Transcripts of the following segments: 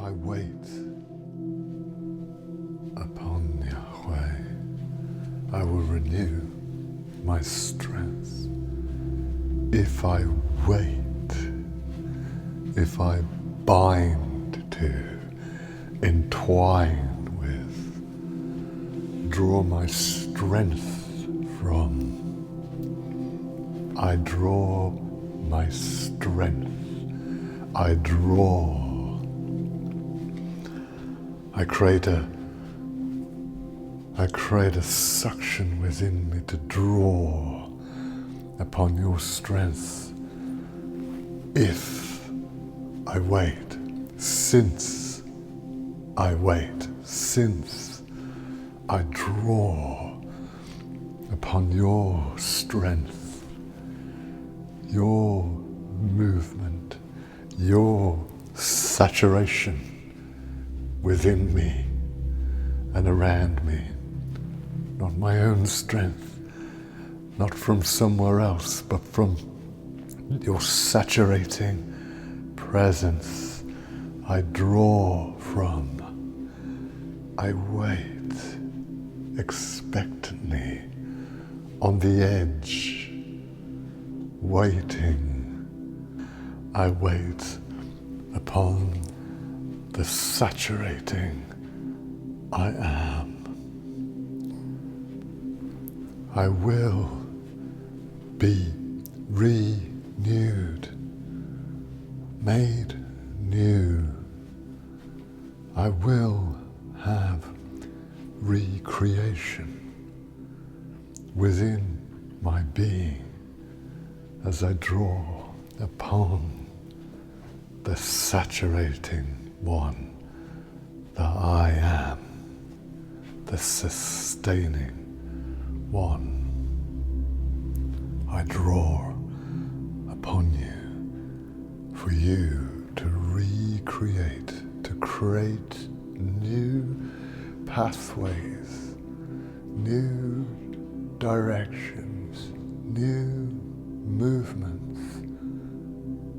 I wait upon Yahweh, I will renew my strength. If I wait, if I bind to, entwine with, draw my strength from, I draw my strength, I draw, I create a suction within me to draw upon your strength. If I wait, since I wait, since I draw upon your strength, your movement, your saturation within me and around me, not my own strength, not from somewhere else, but from your saturating presence. I draw from, I wait expectantly on the edge, waiting. I wait upon the saturating I am. I will be renewed, made new. I will have recreation within my being as I draw upon the saturating one, the I am, the sustaining one. I draw upon you for you to recreate, to create new pathways, new directions, new movements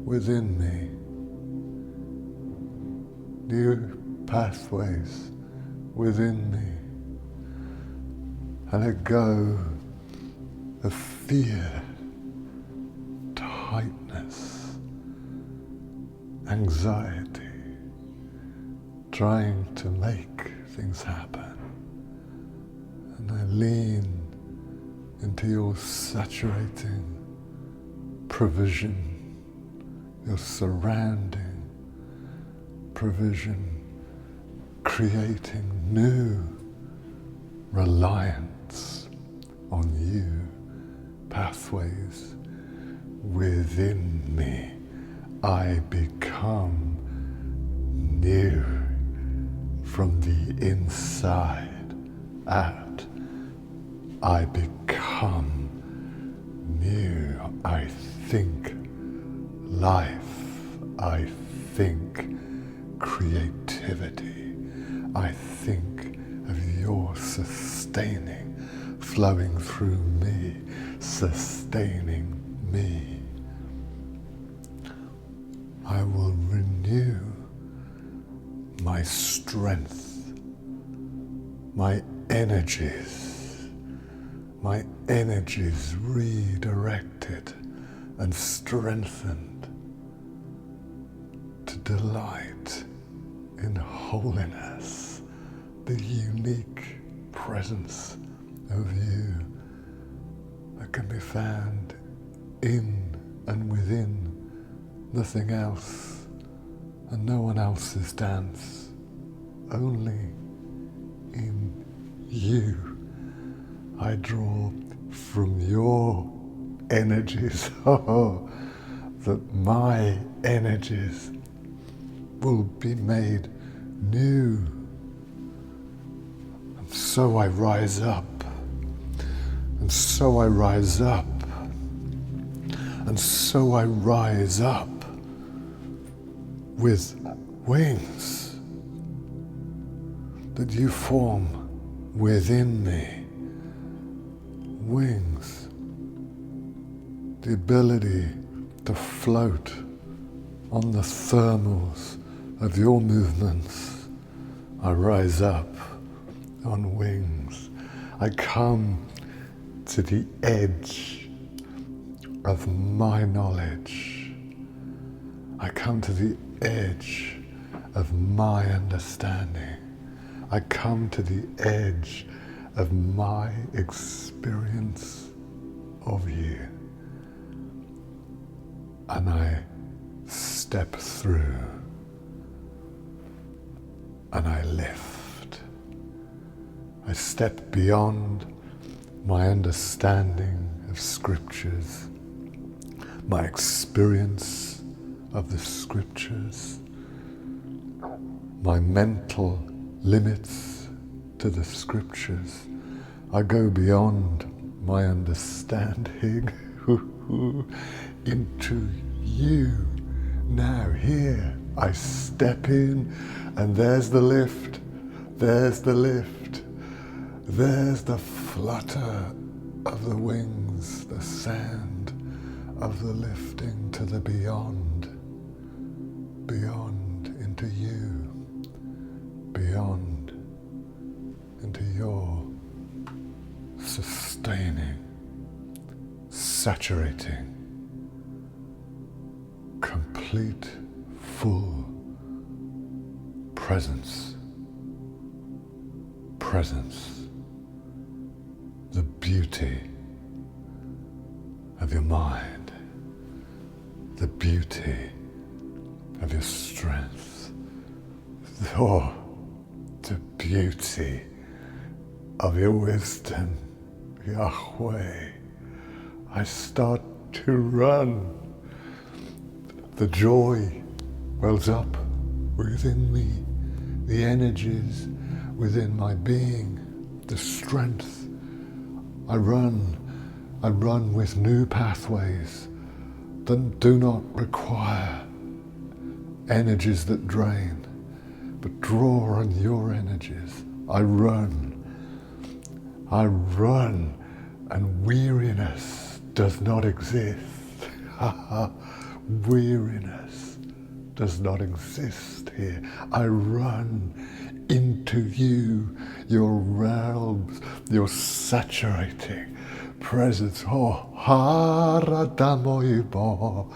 within me, new pathways within me. And let go of fear, tightness, anxiety, trying to make things happen. And I lean into your saturating provision, your surrounding provision, creating new reliance on you, pathways within me. I become new from the inside out. I become new. I think life. I think creativity. I think of your sustaining, flowing through me, sustaining me. I will renew my strength, my energies redirected and strengthened to delight in holiness, the unique presence of you that can be found in and within nothing else and no one else's dance, only in you. I draw from your energies, that my energies will be made new. And so I rise up, and so I rise up, and so I rise up with wings that you form within me. Wings, the ability to float on the thermals of your movements. I rise up on wings. I come to the edge of my knowledge. I come to the edge of my understanding. I come to the edge of my experience of you. And I step through and I lift. I step beyond my understanding of scriptures, my experience of the scriptures, my mental limits to the scriptures. I go beyond my understanding into you. Now here I step in, and there's the lift, there's the lift, there's the flutter of the wings, the sound of the lifting to the beyond, beyond into you, beyond into your sustaining, saturating, complete, full presence, the beauty of your mind, the beauty of your strength, the beauty of your wisdom, Yahweh. I start to run. The joy wells up within me, the energies within my being, the strength. I run with new pathways that do not require energies that drain, but draw on your energies. I run, and weariness does not exist. Weariness does not exist here. I run into you, your realms, your saturating presence. Oh, haradamoibo,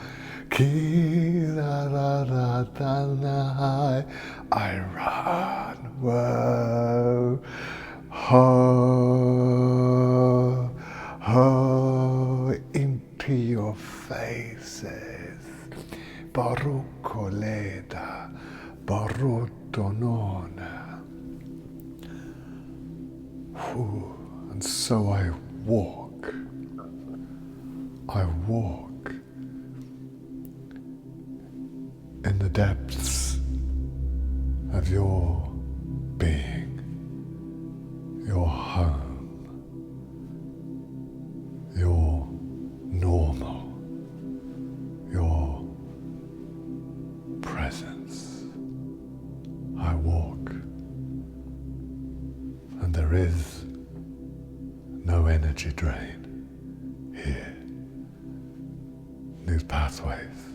kiraradanai. I run, whoa, into your faces. Barukoleda, barutonona. And so I walk in the depths of your being, your home, your normal, your presence. I walk, and there is no energy drain here. New pathways.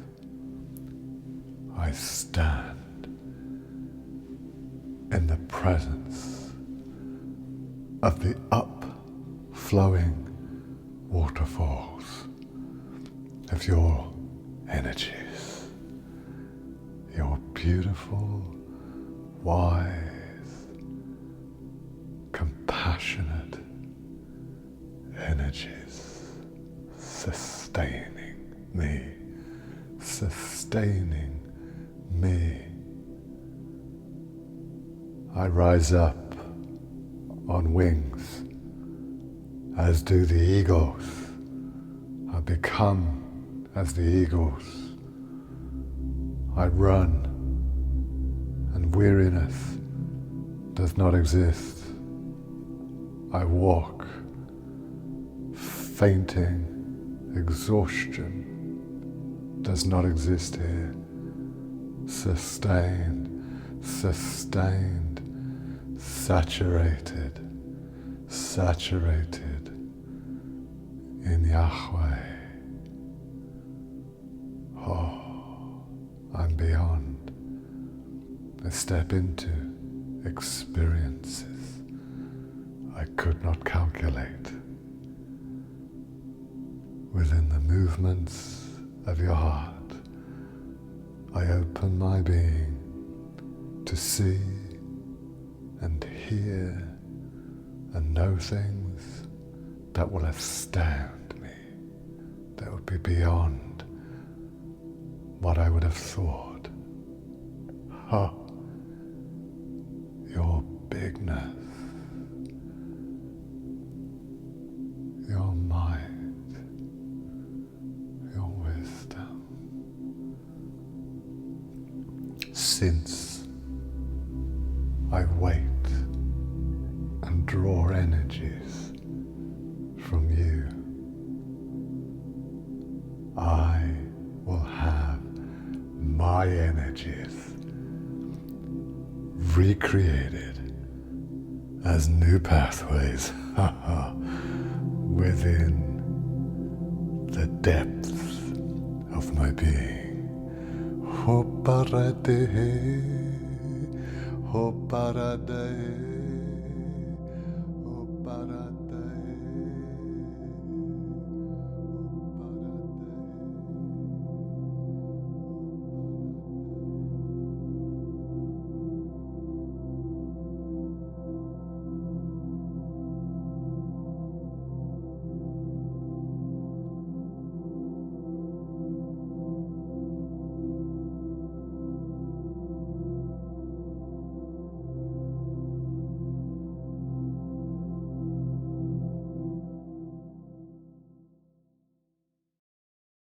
I stand in the presence of the upflowing waterfalls of your energies, your beautiful, wise, compassionate energies sustaining me. I rise up on wings, as do the eagles. I become as the eagles. I run, and weariness does not exist. I walk, fainting, exhaustion does not exist here. Sustained, saturated in Yahweh. Oh, I'm beyond. I step into experiences I could not calculate. Within the movements of your heart, I open my being to see and hear and know things that will astound me, that would be beyond what I would have thought. Your bigness, your might, your wisdom. Since I wait and draw energies from you, I will have my energies recreated as new pathways within the depths of my being. Hoparate, hoparade, hoparade.